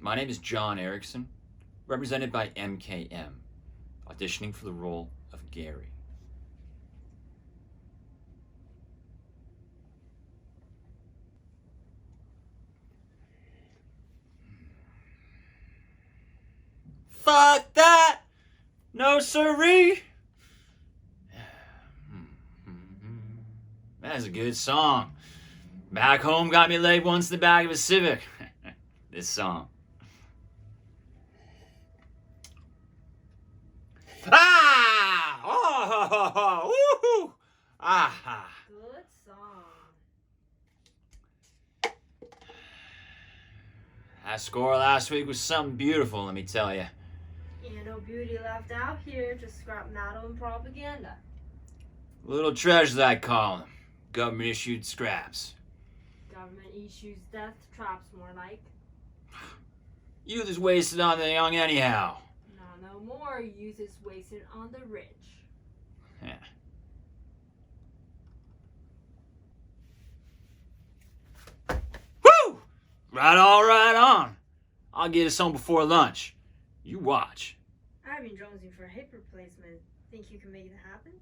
My name is John Erickson, represented by MKM, auditioning for the role of Gary. Fuck that! No siree! That's a good song. Back home got me laid once in the back of a Civic. This song. Ah! Oh! Woohoo! Ah! Good song. That score last week was something beautiful, let me tell you. And no beauty left out here, just scrap metal and propaganda. Little treasures, I call them. Government-issued scraps. Government issues death traps, more like. Youth is wasted on the young anyhow. No more. Youth is wasted on the rich. Yeah. Woo! Right on. I'll get us home before lunch. You watch. I've been jonesing for a hip replacement. Think you can make it happen?